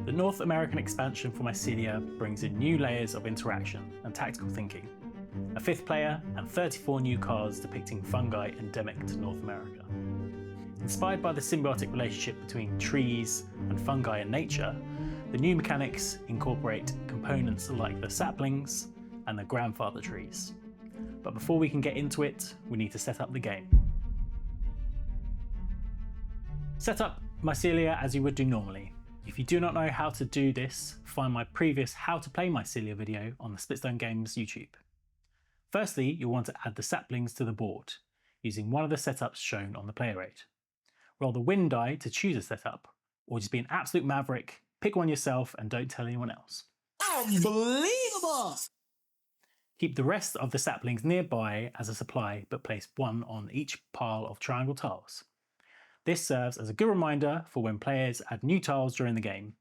The North American expansion for Mycelia brings in new layers of interaction and tactical thinking, a 5th player and 34 new cards depicting fungi endemic to North America. Inspired by the symbiotic relationship between trees and fungi in nature, the new mechanics incorporate components like the saplings and the grandfather trees. But before we can get into it, we need to set up the game. Set up Mycelia as you would do normally. If you do not know how to do this, find my previous How to Play Mycelia video on the Splitstone Games YouTube. Firstly, you'll want to add the saplings to the board, using one of the setups shown on the player aid. Roll the win die to choose a setup, or just be an absolute maverick, pick one yourself and don't tell anyone else. Unbelievable! Keep the rest of the saplings nearby as a supply, but place one on each pile of triangle tiles. This serves as a good reminder for when players add new tiles during the game,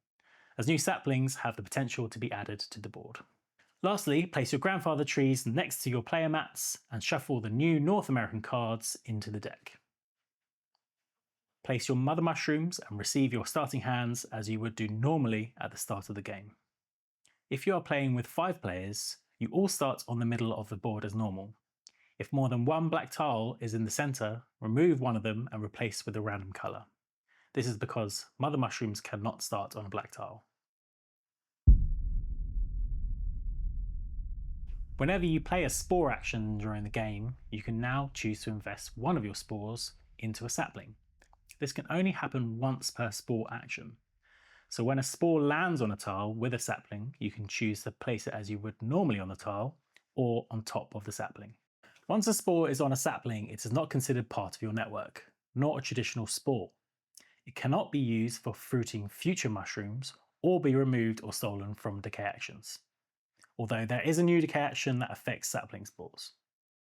as new saplings have the potential to be added to the board. Lastly, place your grandfather trees next to your player mats and shuffle the new North American cards into the deck. Place your mother mushrooms and receive your starting hands as you would do normally at the start of the game. If you are playing with 5 players, you all start on the middle of the board as normal. If more than one black tile is in the centre, remove one of them and replace with a random colour. This is because mother mushrooms cannot start on a black tile. Whenever you play a spore action during the game, you can now choose to invest one of your spores into a sapling. This can only happen once per spore action. So when a spore lands on a tile with a sapling, you can choose to place it as you would normally on the tile or on top of the sapling. Once a spore is on a sapling, it is not considered part of your network, nor a traditional spore. It cannot be used for fruiting future mushrooms or be removed or stolen from decay actions, although there is a new decay action that affects sapling spores.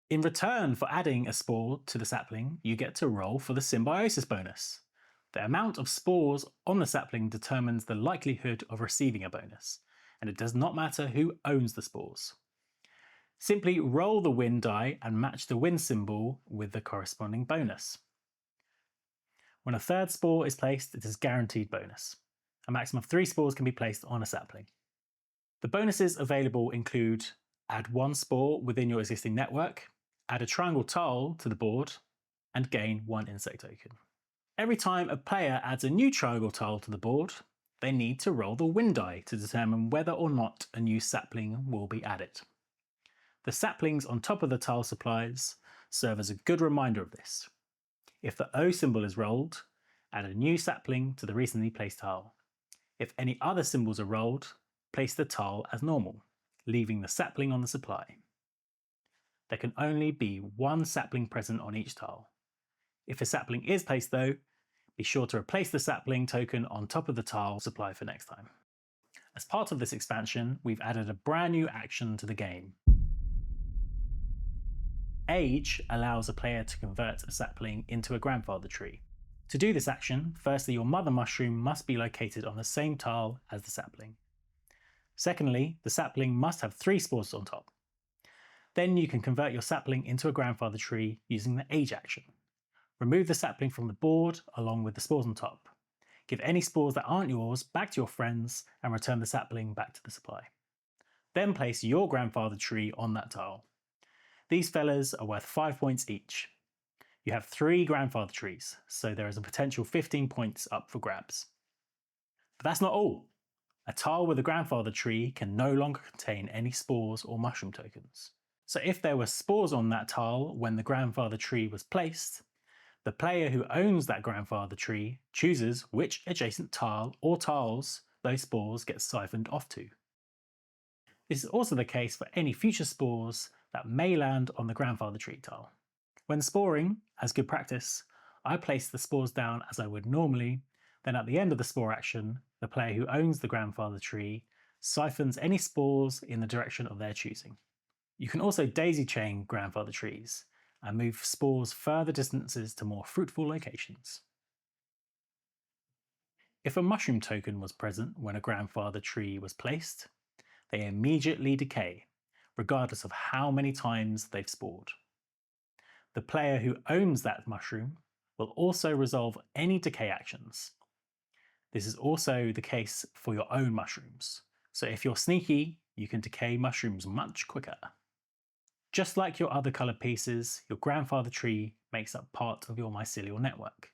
In return for adding a spore to the sapling, you get to roll for the symbiosis bonus. The amount of spores on the sapling determines the likelihood of receiving a bonus, and it does not matter who owns the spores. Simply roll the win die and match the win symbol with the corresponding bonus. When a 3rd spore is placed, it is guaranteed bonus. A maximum of 3 spores can be placed on a sapling. The bonuses available include add 1 spore within your existing network, add a triangle tile to the board, and gain 1 insect token. Every time a player adds a new triangle tile to the board, they need to roll the win die to determine whether or not a new sapling will be added. The saplings on top of the tile supplies serve as a good reminder of this. If the O symbol is rolled, add a new sapling to the recently placed tile. If any other symbols are rolled, place the tile as normal, leaving the sapling on the supply. There can only be 1 sapling present on each tile. If a sapling is placed though, be sure to replace the sapling token on top of the tile supply for next time. As part of this expansion, we've added a brand new action to the game. Age allows a player to convert a sapling into a grandfather tree. To do this action, firstly your mother mushroom must be located on the same tile as the sapling. Secondly, the sapling must have 3 spores on top. Then you can convert your sapling into a grandfather tree using the age action. Remove the sapling from the board along with the spores on top. Give any spores that aren't yours back to your friends and return the sapling back to the supply. Then place your grandfather tree on that tile. These fellas are worth 5 points each. You have 3 grandfather trees, so there is a potential 15 points up for grabs. But that's not all. A tile with a grandfather tree can no longer contain any spores or mushroom tokens. So if there were spores on that tile when the grandfather tree was placed, the player who owns that grandfather tree chooses which adjacent tile or tiles those spores get siphoned off to. This is also the case for any future spores that may land on the grandfather tree tile. When sporing, as good practice, I place the spores down as I would normally, then at the end of the spore action, the player who owns the grandfather tree siphons any spores in the direction of their choosing. You can also daisy chain grandfather trees and move spores further distances to more fruitful locations. If a mushroom token was present when a grandfather tree was placed, they immediately decay, regardless of how many times they've spored. The player who owns that mushroom will also resolve any decay actions. This is also the case for your own mushrooms. So if you're sneaky, you can decay mushrooms much quicker. Just like your other coloured pieces, your grandfather tree makes up part of your mycelial network.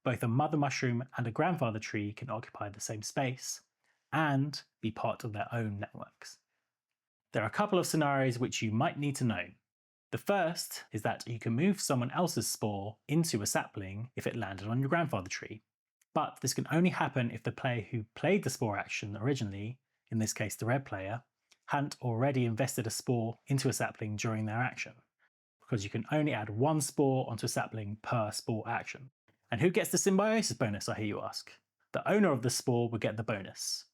Both a mother mushroom and a grandfather tree can occupy the same space and be part of their own networks. There are a couple of scenarios which you might need to know. The first is that you can move someone else's spore into a sapling if it landed on your grandfather tree. But this can only happen if the player who played the spore action originally, in this case the red player, hadn't already invested a spore into a sapling during their action, because you can only add one spore onto a sapling per spore action. And who gets the symbiosis bonus, I hear you ask? The owner of the spore would get the bonus,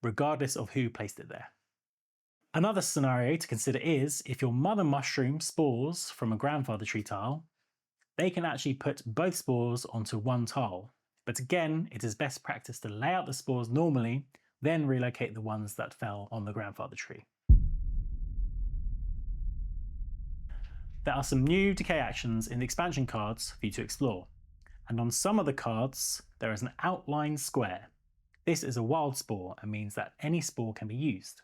regardless of who placed it there. Another scenario to consider is if your mother mushroom spores from a grandfather tree tile, they can actually put both spores onto one tile. But again, it is best practice to lay out the spores normally, then relocate the ones that fell on the grandfather tree. There are some new decay actions in the expansion cards for you to explore. And on some of the cards, there is an outlined square. This is a wild spore and means that any spore can be used.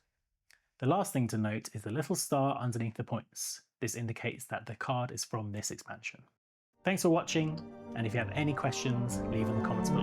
The last thing to note is the little star underneath the points. This indicates that the card is from this expansion. Thanks for watching, and if you have any questions, leave in the comments below.